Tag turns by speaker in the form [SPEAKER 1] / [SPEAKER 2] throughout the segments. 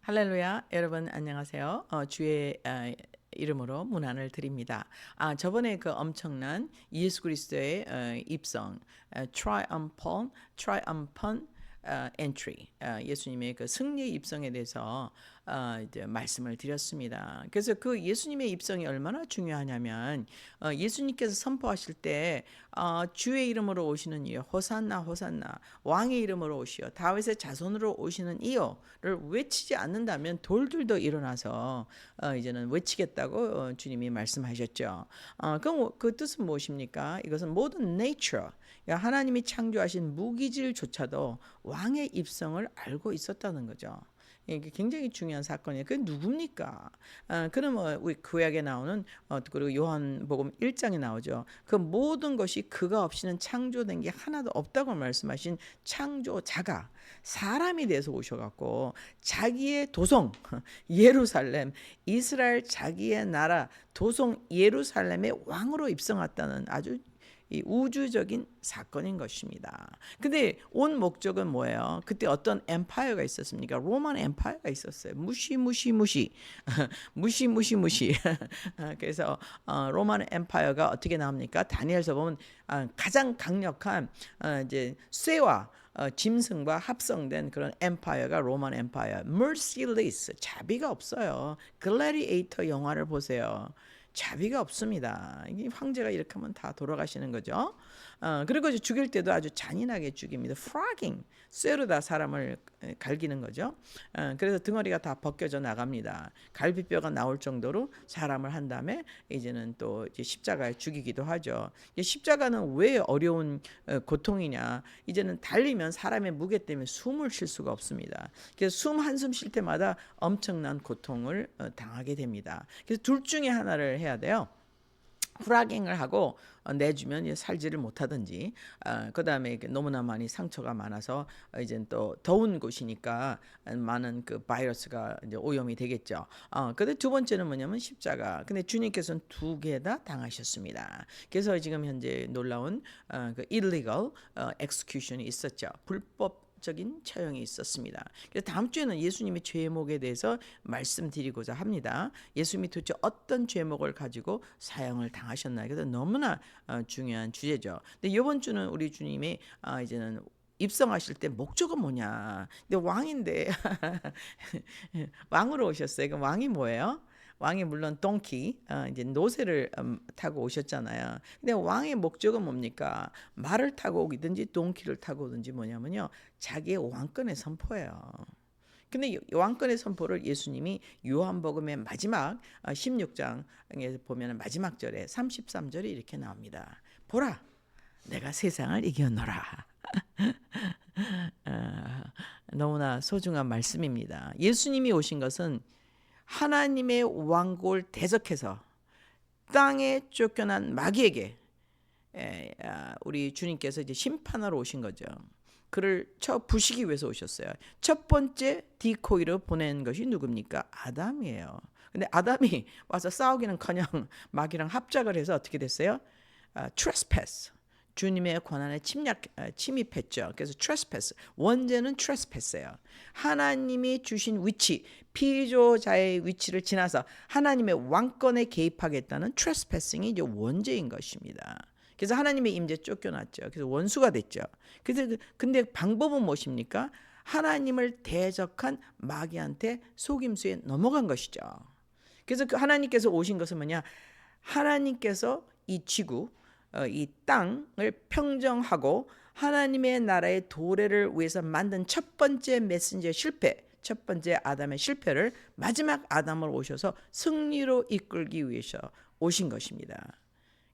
[SPEAKER 1] 할렐루야, 여러분 안녕하세요. 주의 이름으로 문안을 드립니다. 저번에 그 엄청난 예수 그리스도의 입성, triumphant entry, 예수님의 그 승리의 입성에 대해서 이제 말씀을 드렸습니다. 그래서 그 예수님의 입성이 얼마나 중요하냐면 예수님께서 선포하실 때 주의 이름으로 오시는 이여 호산나 호산나 왕의 이름으로 오시어 다윗의 자손으로 오시는 이여를 외치지 않는다면 돌들도 일어나서 이제는 외치겠다고 주님이 말씀하셨죠. 그럼 그 뜻은 무엇입니까? 이것은 모든 nature, 그러니까 하나님이 창조하신 무기질조차도 왕의 입성을 알고 있었다는 거죠. 이게 굉장히 중요한 사건이에요. 그게 누굽니까? 그러면 우리 구약에 나오는 그리고 요한복음 1장에 나오죠. 그 모든 것이 그가 없이는 창조된 게 하나도 없다고 말씀하신 창조자가 사람이 돼서 오셔갖고 자기의 도성 예루살렘, 이스라엘 자기의 나라 도성 예루살렘의 왕으로 입성했다는 아주 이 우주적인 사건인 것입니다. 근데 온 목적은 뭐예요? 그때 어떤 엠파이어가 있었습니까? 로만 엠파이어가 있었어요. 무시. 그래서 로만 엠파이어가 어떻게 나옵니까? 다니엘서 보면 가장 강력한 이제 쇠와 짐승과 합성된 그런 엠파이어가 로만 엠파이어. merciless, 자비가 없어요. 글래디에이터 영화를 보세요. 자비가 없습니다. 황제가 이렇게 하면 다 돌아가시는 거죠. 그리고 죽일 때도 아주 잔인하게 죽입니다. 프라깅, 쇠로 다 사람을 갈기는 거죠. 그래서 등어리가 다 벗겨져 나갑니다. 갈비뼈가 나올 정도로 사람을 한 다음에 이제는 또 이제 십자가에 죽이기도 하죠. 십자가는 왜 어려운 고통이냐? 이제는 달리면 사람의 무게 때문에 숨을 쉴 수가 없습니다. 그래서 숨 한숨 쉴 때마다 엄청난 고통을 당하게 됩니다. 그래서 둘 중에 하나를 해야 돼요. 프라깅을 하고 내주면 살지를 못하든지, 그 다음에 너무나 많이 상처가 많아서 이제 또 더운 곳이니까 많은 그 바이러스가 이제 오염이 되겠죠. 근데 두 번째는 뭐냐면 십자가. 근데 주님께서는 두 개 다 당하셨습니다. 그래서 지금 현재 놀라운 그 illegal execution이 있었죠. 불법 적인 처형이 있었습니다. 그래서 다음 주에는 예수님의 죄목에 대해서 말씀드리고자 합니다. 예수님이 도대체 어떤 죄목을 가지고 사형을 당하셨나요? 그래서 너무나 중요한 주제죠. 근데 이번 주는 우리 주님이 이제는 입성하실 때 목적은 뭐냐? 근데 왕인데 왕으로 오셨어요. 그럼 왕이 뭐예요? 왕이 물론 동키, 이제 노새를 타고 오셨잖아요. 근데 왕의 목적은 뭡니까? 말을 타고 오든지 동키를 타고 오든지 뭐냐면요, 자기의 왕권의 선포예요. 근데 왕권의 선포를 예수님이 요한복음의 마지막 16장에 보면 마지막 절에 33절에 이렇게 나옵니다. 보라, 내가 세상을 이겨노라. 너무나 소중한 말씀입니다. 예수님이 오신 것은 하나님의 왕국을 대적해서 땅에 쫓겨난 마귀에게 우리 주님께서 이제 심판하러 오신 거죠. 그를 쳐 부시기 위해서 오셨어요. 첫 번째 디코이를 보낸 것이 누굽니까? 아담이에요. 근데 아담이 와서 싸우기는커녕 마귀랑 합작을 해서 어떻게 됐어요? trespass. 주님의 권한에 침입했죠. 그래서 trespass. 원죄는 trespass예요. 하나님이 주신 위치, 피조자의 위치를 지나서 하나님의 왕권에 개입하겠다는 trespassing이 이제 원죄인 것입니다. 그래서 하나님의 임재 쫓겨났죠. 그래서 원수가 됐죠. 그래서 근데 방법은 무엇입니까? 하나님을 대적한 마귀한테 속임수에 넘어간 것이죠. 그래서 그 하나님께서 오신 것은 뭐냐? 하나님께서 이 지구, 이 땅을 평정하고 하나님의 나라의 도래를 위해서 만든 첫 번째 메신저의 실패, 첫 번째 아담의 실패를 마지막 아담으로 오셔서 승리로 이끌기 위해서 오신 것입니다.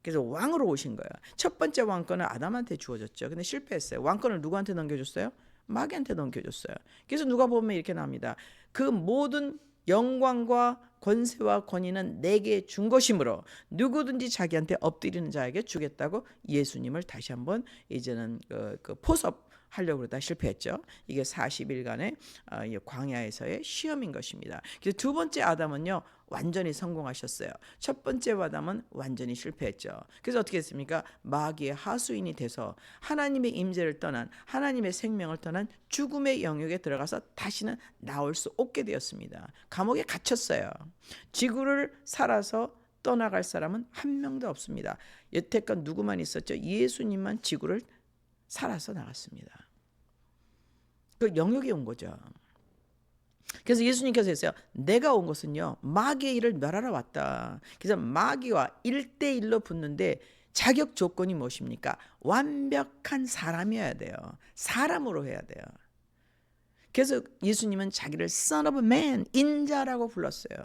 [SPEAKER 1] 그래서 왕으로 오신 거예요. 첫 번째 왕권은 아담한테 주어졌죠. 근데 실패했어요. 왕권을 누구한테 넘겨줬어요? 마귀한테 넘겨줬어요. 그래서 누가 보면 이렇게 나옵니다. 그 모든 영광과 권세와 권위는 내게 준 것이므로 누구든지 자기한테 엎드리는 자에게 주겠다고 예수님을 다시 한번 이제는 그 포섭하려고 그러다 실패했죠. 이게 40일간의 광야에서의 시험인 것입니다. 그래서 두 번째 아담은요 완전히 성공하셨어요. 첫 번째 아담은 완전히 실패했죠. 그래서 어떻게 했습니까? 마귀의 하수인이 돼서 하나님의 임재를 떠난, 하나님의 생명을 떠난 죽음의 영역에 들어가서 다시는 나올 수 없게 되었습니다. 감옥에 갇혔어요. 지구를 살아서 떠나갈 사람은 한 명도 없습니다. 여태껏 누구만 있었죠? 예수님만 지구를 살아서 나갔습니다. 그 영역에 온 거죠. 그래서 예수님께서 했어요. 내가 온 것은요 마귀의 일을 멸하러 왔다. 그래서 마귀와 1대1로 붙는데 자격 조건이 무엇입니까? 완벽한 사람이어야 돼요. 사람으로 해야 돼요. 그래서 예수님은 자기를 Son of Man, 인자라고 불렀어요.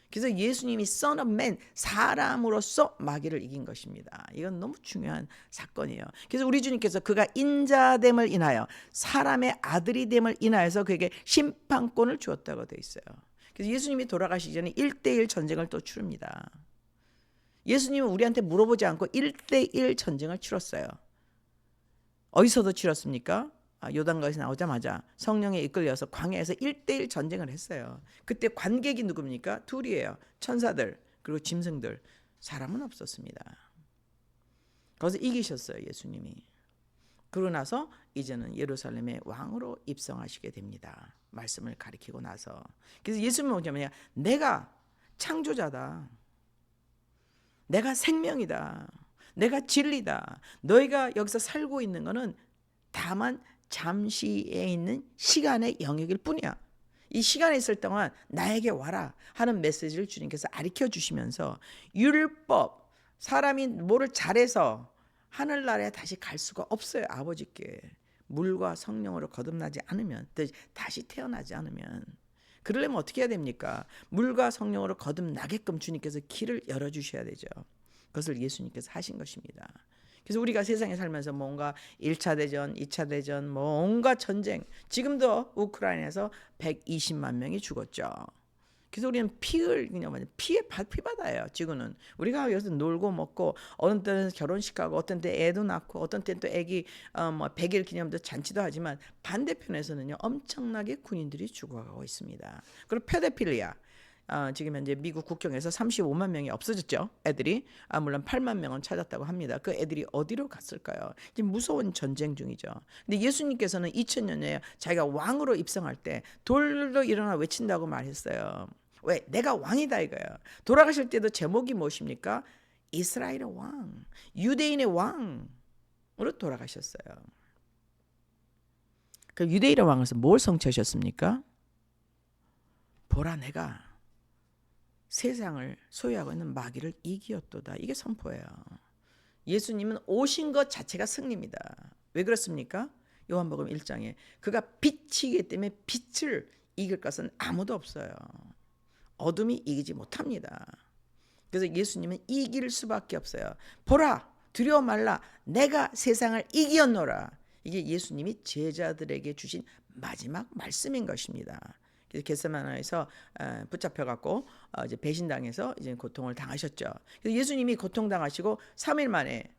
[SPEAKER 1] 그래서 예수님이 Son of Man, 사람으로서 마귀를 이긴 것입니다. 이건 너무 중요한 사건이에요. 그래서 우리 주님께서 그가 인자됨을 인하여 사람의 아들이 됨을 인하여서 그에게 심판권을 주었다고 되어 있어요. 그래서 예수님이 돌아가시기 전에 1대1 전쟁을 또 치릅니다. 예수님은 우리한테 물어보지 않고 1대1 전쟁을 치렀어요. 어디서도 치렀습니까? 요단강에서 나오자마자 성령에 이끌려서 광야에서 1대1 전쟁을 했어요. 그때 관객이 누굽니까? 둘이에요. 천사들 그리고 짐승들. 사람은 없었습니다. 거기서 이기셨어요. 예수님이. 그러고 나서 이제는 예루살렘의 왕으로 입성하시게 됩니다. 말씀을 가리키고 나서. 그래서 예수님은 뭐냐면 내가 창조자다. 내가 생명이다. 내가 진리다. 너희가 여기서 살고 있는 것은 다만 잠시에 있는 시간의 영역일 뿐이야. 이 시간에 있을 동안 나에게 와라 하는 메시지를 주님께서 가르쳐 주시면서 율법, 사람이 뭐를 잘해서 하늘나라에 다시 갈 수가 없어요. 아버지께 물과 성령으로 거듭나지 않으면, 다시 태어나지 않으면. 그러려면 어떻게 해야 됩니까? 물과 성령으로 거듭나게끔 주님께서 길을 열어주셔야 되죠. 그것을 예수님께서 하신 것입니다. 그래서 우리가 세상에 살면서 뭔가 1차 대전, 2차 대전, 뭐 온갖 전쟁, 지금도 우크라이나에서 120만 명이 죽었죠. 그래서 우리는 피바다예요. 지구는 우리가 여기서 놀고 먹고, 어떤 때는 결혼식하고, 어떤 때 애도 낳고, 어떤 때는 또 애기 100일 기념도 잔치도 하지만 반대편에서는요 엄청나게 군인들이 죽어가고 있습니다. 그리고 페도필리아, 지금 현재 미국 국경에서 35만 명이 없어졌죠. 애들이. 물론 8만 명은 찾았다고 합니다. 그 애들이 어디로 갔을까요? 지금 무서운 전쟁 중이죠. 근데 예수님께서는 2000년에 자기가 왕으로 입성할 때 돌로 일어나 외친다고 말했어요. 왜? 내가 왕이다 이거예요. 돌아가실 때도 제목이 무엇입니까? 이스라엘의 왕, 유대인의 왕으로 돌아가셨어요. 그 유대인의 왕에서 뭘 성취하셨습니까? 보라, 내가 세상을 소유하고 있는 마귀를 이기었도다. 이게 선포예요. 예수님은 오신 것 자체가 승리입니다. 왜 그렇습니까? 요한복음 1장에 그가 빛이기 때문에 빛을 이길 것은 아무도 없어요. 어둠이 이기지 못합니다. 그래서 예수님은 이길 수밖에 없어요. 보라, 두려워 말라, 내가 세상을 이기었노라. 이게 예수님이 제자들에게 주신 마지막 말씀인 것입니다. 그래서 겟세마네에서 붙잡혀갖고 이제 배신당해서 이제 고통을 당하셨죠. 그래서 예수님이 고통 당하시고 3일 만에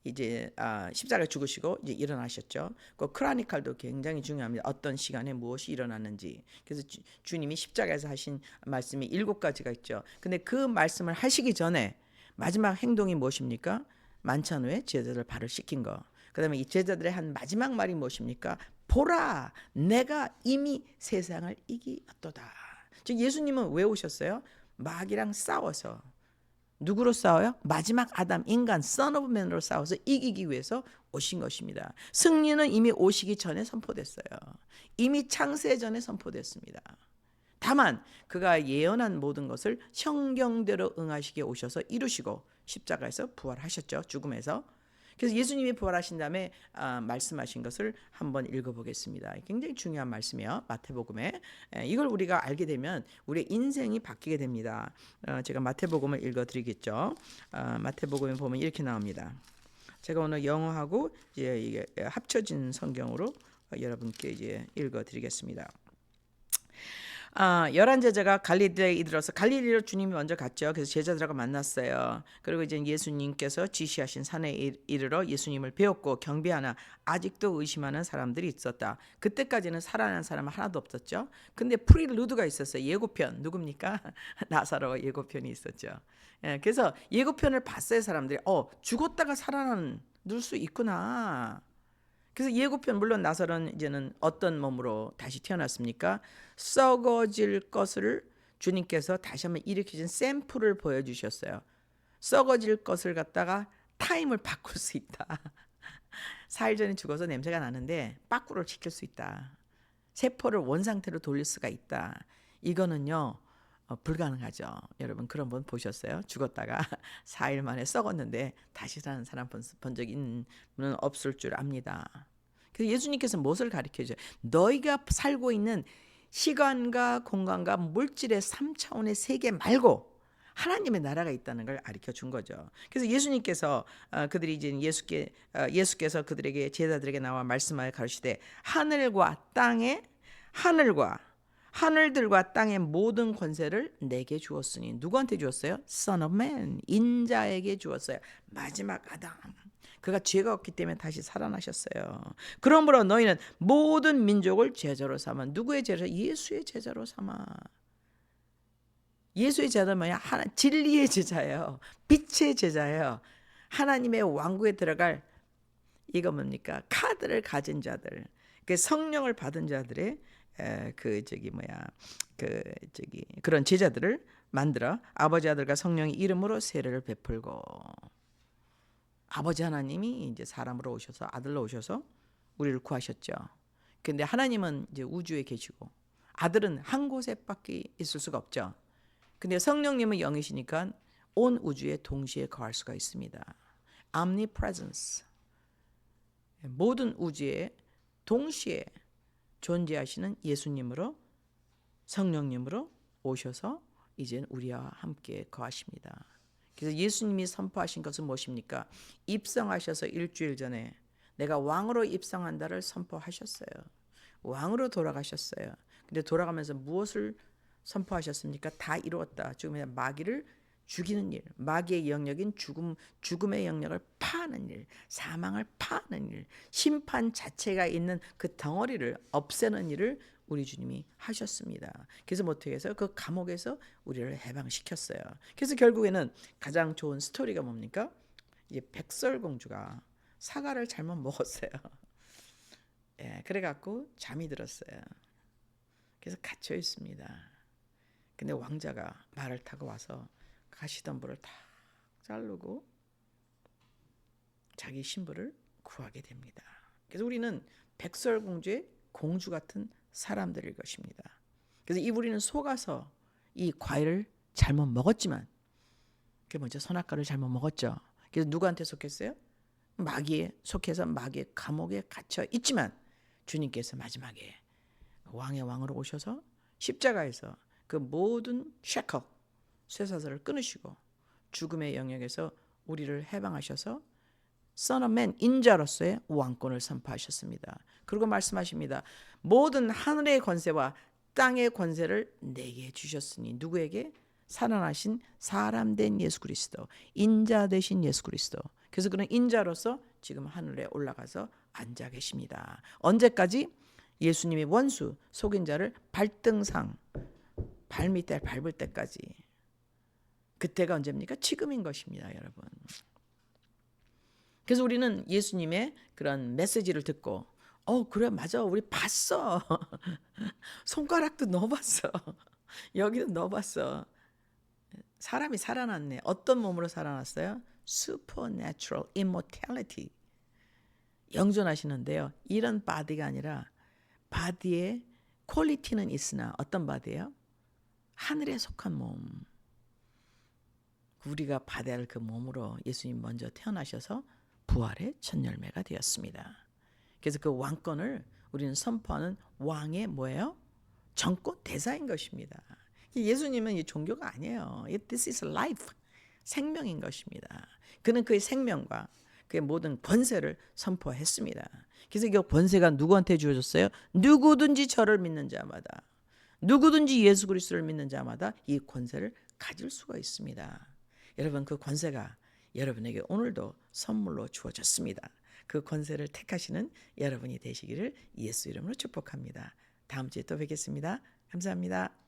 [SPEAKER 1] 이제 십자가에 죽으시고 이제 일어나셨죠. 그 크라니칼도 굉장히 중요합니다. 어떤 시간에 무엇이 일어났는지. 그래서 주님이 십자가에서 하신 말씀이 7가지가 있죠. 근데 그 말씀을 하시기 전에 마지막 행동이 무엇입니까? 만찬 후에 제자들 발을 씻긴 거. 그다음에 이 제자들의 한 마지막 말이 무엇입니까? 보라, 내가 이미 세상을 이기었도다. 즉 예수님은 왜 오셨어요? 마귀랑 싸워서. 누구로 싸워요? 마지막 아담, 인간, Son of Man으로 싸워서 이기기 위해서 오신 것입니다. 승리는 이미 오시기 전에 선포됐어요. 이미 창세 전에 선포됐습니다. 다만 그가 예언한 모든 것을 성경대로 응하시게 오셔서 이루시고 십자가에서 부활하셨죠. 죽음에서. 그래서 예수님이 부활하신 다음에 말씀하신 것을 한번 읽어보겠습니다. 굉장히 중요한 말씀이에요. 마태복음에. 이걸 우리가 알게 되면 우리의 인생이 바뀌게 됩니다. 제가 마태복음을 읽어드리겠죠. 마태복음에 보면 이렇게 나옵니다. 제가 오늘 영어하고 이제 이게 합쳐진 성경으로 여러분께 이제 읽어드리겠습니다. 열한 제자가 갈릴리에 이르러서 갈릴리로 주님이 먼저 갔죠. 그래서 제자들하고 만났어요. 그리고 이제 예수님께서 지시하신 산에 이르러 예수님을 배웠고 경배하나 아직도 의심하는 사람들이 있었다. 그때까지는 살아난 사람은 하나도 없었죠. 근데 프리루드가 있었어요. 예고편 누굽니까? 나사로 예고편이 있었죠. 예, 그래서 예고편을 봤어요. 사람들이 죽었다가 살아날 수 있구나. 그래서 예고편 물론 나사로는 이제는 어떤 몸으로 다시 태어났습니까? 썩어질 것을 주님께서 다시 한번 일으키신 샘플을 보여주셨어요. 썩어질 것을 갖다가 타임을 바꿀 수 있다. 4일 전에 죽어서 냄새가 나는데 빠꾸를 시킬 수 있다. 세포를 원상태로 돌릴 수가 있다. 이거는요 불가능하죠. 여러분 그런 분 보셨어요? 죽었다가 4일 만에 썩었는데 다시 사는 사람 본 적 있는 분은 없을 줄 압니다. 그래서 예수님께서 무엇을 가르쳐줘요? 너희가 살고 있는 시간과 공간과 물질의 3차원의 세계 말고 하나님의 나라가 있다는 걸 가르쳐 준 거죠. 그래서 예수님께서 그들이 이제 예수께서 그들에게 제자들에게 나와 말씀하여 가르치되 하늘들과 땅의 모든 권세를 내게 주었으니 누구한테 주었어요? Son of Man, 인자에게 주었어요. 마지막 아담. 그가 죄가 없기 때문에 다시 살아나셨어요. 그러므로 너희는 모든 민족을 제자로 삼아. 누구의 제자? 예수의 제자로 삼아. 예수의 제자는 뭐야? 진리의 제자예요. 빛의 제자예요. 하나님의 왕국에 들어갈 이거 뭡니까? 카드를 가진 자들, 그 성령을 받은 자들의 그런 제자들을 만들어 아버지 아들과 성령의 이름으로 세례를 베풀고 아버지 하나님이 이제 사람으로 오셔서 아들로 오셔서 우리를 구하셨죠. 근데 하나님은 이제 우주에 계시고 아들은 한 곳에밖에 있을 수가 없죠. 근데 성령님은 영이시니까 온 우주에 동시에 거할 수가 있습니다. omnipresence. 모든 우주에 동시에 존재하시는 예수님으로 성령님으로 오셔서 이제 우리와 함께 거하십니다. 그래서 예수님이 선포하신 것은 무엇입니까? 입성하셔서 일주일 전에 내가 왕으로 입성한다를 선포하셨어요. 왕으로 돌아가셨어요. 근데 돌아가면서 무엇을 선포하셨습니까? 다 이루었다. 지금 마귀를 죽이는 일, 마귀의 영역인 죽음의 영역을 파하는 일, 사망을 파하는 일, 심판 자체가 있는 그 덩어리를 없애는 일을 우리 주님이 하셨습니다. 그래서 어떻게 해서 그 감옥에서 우리를 해방시켰어요. 그래서 결국에는 가장 좋은 스토리가 뭡니까? 이제 백설공주가 사과를 잘못 먹었어요. 예, 그래갖고 잠이 들었어요. 그래서 갇혀 있습니다. 근데 왕자가 말을 타고 와서 가시덤불을 다 자르고 자기 신부를 구하게 됩니다. 그래서 우리는 백설공주의 공주 같은 사람들일 것입니다. 그래서 우리는 속아서 이 과일을 잘못 먹었지만 그게 먼저 선악과를 잘못 먹었죠. 그래서 누구한테 속했어요? 마귀에 속해서 마귀의 감옥에 갇혀 있지만 주님께서 마지막에 왕의 왕으로 오셔서 십자가에서 그 모든 쉐커 쇠사슬을 끊으시고 죽음의 영역에서 우리를 해방하셔서 Son of Man 인자로서의 왕권을 선포하셨습니다. 그리고 말씀하십니다. 모든 하늘의 권세와 땅의 권세를 내게 주셨으니 누구에게? 살아나신 사람 된 예수 그리스도, 인자 되신 예수 그리스도. 그래서 그는 인자로서 지금 하늘에 올라가서 앉아 계십니다. 언제까지? 예수님의 원수 속인 자를 발등상 발밑에 밟을 때까지. 그때가 언제입니까? 지금인 것입니다, 여러분. 그래서 우리는 예수님의 그런 메시지를 듣고 그래 맞아 우리 봤어. 손가락도 넣어봤어. 여기도 넣어봤어. 사람이 살아났네. 어떤 몸으로 살아났어요? Supernatural immortality. 영존하시는데요. 이런 바디가 아니라 바디의 퀄리티는 있으나 어떤 바디예요? 하늘에 속한 몸. 우리가 받아야 할 그 몸으로 예수님 먼저 태어나셔서 부활의 첫 열매가 되었습니다. 그래서 그 왕권을 우리는 선포하는 왕의 뭐예요? 정권 대사인 것입니다. 예수님은 이 종교가 아니에요. This is life. 생명인 것입니다. 그는 그의 생명과 그의 모든 권세를 선포했습니다. 그래서 이 권세가 누구한테 주어졌어요? 누구든지 저를 믿는 자마다. 누구든지 예수 그리스도를 믿는 자마다 이 권세를 가질 수가 있습니다. 여러분 그 권세가 여러분에게 오늘도 선물로 주어졌습니다. 그 권세를 택하시는 여러분이 되시기를 예수 이름으로 축복합니다. 다음 주에 또 뵙겠습니다. 감사합니다.